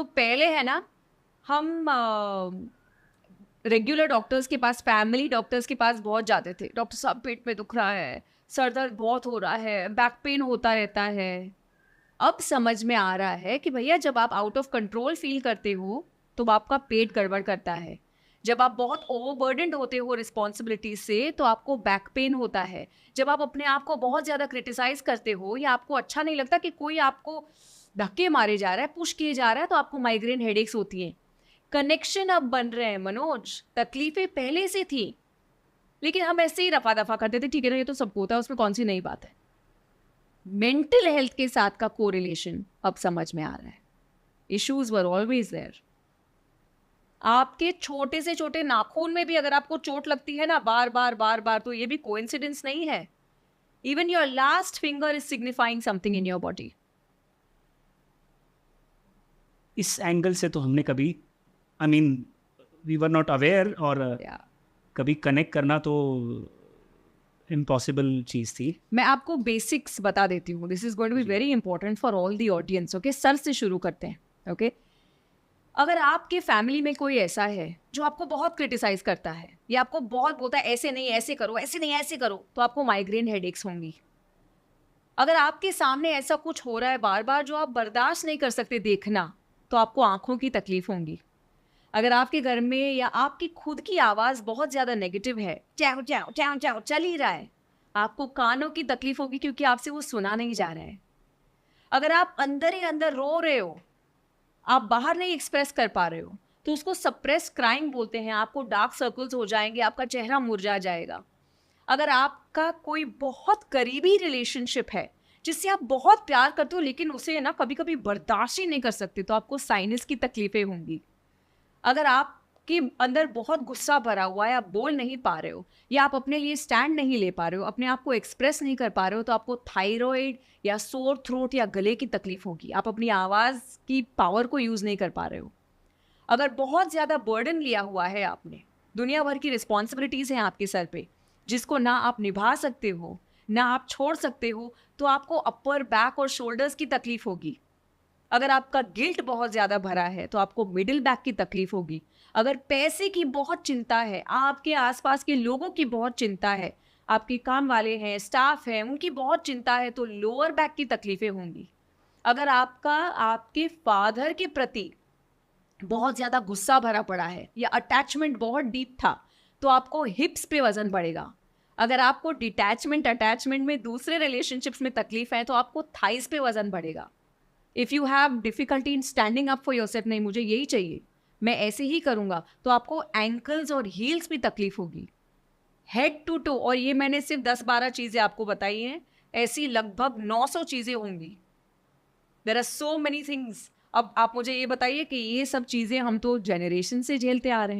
तो पहले है ना, हम रेगुलर डॉक्टर्स के पास, फैमिली डॉक्टर्स के पास बहुत जाते थे। डॉक्टर साहब पेट में दुख रहा है, सर दर्द बहुत हो रहा है, बैक पेन होता रहता है। अब समझ में आ रहा है कि भैया जब आप आउट ऑफ कंट्रोल फील करते हो तो आपका पेट गड़बड़ करता है। जब आप बहुत ओवरबर्डनड होते हो रिस्पॉन्सिबिलिटी से तो आपको बैक पेन होता है। जब आप अपने आप को बहुत ज़्यादा क्रिटिसाइज करते हो या आपको अच्छा नहीं लगता कि कोई आपको धक्के मारे जा रहा है, पुश किए जा रहा है, तो आपको माइग्रेन हेडेक्स होती हैं। कनेक्शन अब बन रहे हैं मनोज, तकलीफें पहले से थी लेकिन हम ऐसे ही रफा दफा करते थे, ठीक है ना, ये तो सबको होता है, उसमें कौन सी नई बात है। मेंटल हेल्थ के साथ का कोरिलेशन अब समझ में आ रहा है। Issues were always there. आपके छोटे से छोटे नाखून में भी अगर आपको चोट लगती है ना बार बार बार बार, तो ये भी कोइंसिडेंस नहीं है। Even your last finger is signifying something in your body. इस एंगल से तो हमने कभी, I mean, we were not aware, और कभी कनेक्ट करना तो इम्पॉसिबल चीज़ थी। मैं आपको बेसिक्स बता देती हूँ, this is going to be very important for all the audience. Okay, sir से शुरू करते हैं। ओके, अगर आपके फैमिली में कोई ऐसा है जो आपको बहुत क्रिटिसाइज करता है या आपको बहुत बोलता है ऐसे नहीं ऐसे करो, ऐसे नहीं ऐसे करो, तो आपको माइग्रेन हेडेक्स होंगी। अगर आपके सामने ऐसा कुछ हो रहा है बार बार जो आप बर्दाश्त नहीं कर सकते देखना, तो आपको आंखों की तकलीफ होंगी। अगर आपके घर में या आपकी खुद की आवाज़ बहुत ज़्यादा नेगेटिव है, चाओ चाओ चाओ चाओ चल ही रहा है, आपको कानों की तकलीफ होगी क्योंकि आपसे वो सुना नहीं जा रहा है। अगर आप अंदर ही अंदर रो रहे हो, आप बाहर नहीं एक्सप्रेस कर पा रहे हो, तो उसको सप्रेस क्राइंग बोलते हैं। आपको डार्क सर्कल्स हो जाएंगे, आपका चेहरा मुरझा जाएगा। अगर आपका कोई बहुत करीबी रिलेशनशिप है जिससे आप बहुत प्यार करते हो लेकिन उसे ना कभी कभी बर्दाश्त ही नहीं कर सकते, तो आपको साइनस की तकलीफें होंगी। अगर आपके अंदर बहुत गुस्सा भरा हुआ है, आप बोल नहीं पा रहे हो या आप अपने लिए स्टैंड नहीं ले पा रहे हो, अपने आप को एक्सप्रेस नहीं कर पा रहे हो, तो आपको थायराइड या सोर थ्रोट या गले की तकलीफ होगी। आप अपनी आवाज़ की पावर को यूज़ नहीं कर पा रहे हो। अगर बहुत ज़्यादा बर्डन लिया हुआ है आपने, दुनिया भर की रिस्पॉन्सिबिलिटीज़ हैं आपके सर पे जिसको ना आप निभा सकते हो ना आप छोड़ सकते हो, तो आपको अपर बैक और शोल्डर्स की तकलीफ होगी। अगर आपका गिल्ट बहुत ज़्यादा भरा है तो आपको मिडिल बैक की तकलीफ होगी। अगर पैसे की बहुत चिंता है, आपके आसपास के लोगों की बहुत चिंता है, आपके काम वाले हैं, स्टाफ हैं, उनकी बहुत चिंता है, तो लोअर बैक की तकलीफें होंगी। अगर आपका आपके फादर के प्रति बहुत ज़्यादा गुस्सा भरा पड़ा है या अटैचमेंट बहुत डीप था, तो आपको हिप्स पे वजन बढ़ेगा। अगर आपको डिटैचमेंट अटैचमेंट में दूसरे रिलेशनशिप्स में तकलीफ है तो आपको थाइस पे वजन बढ़ेगा। If you have difficulty in standing up for yourself, नहीं मुझे यही चाहिए, मैं ऐसे ही करूँगा, तो आपको एंकल्स और हील्स भी तकलीफ होगी। हेड टू टो, और ये मैंने सिर्फ 10-12 चीज़ें आपको बताई हैं, ऐसी लगभग 900 चीज़ें होंगी। There are so many things. अब आप मुझे ये बताइए कि ये सब चीज़ें हम तो जनरेशन से झेलते आ रहे हैं।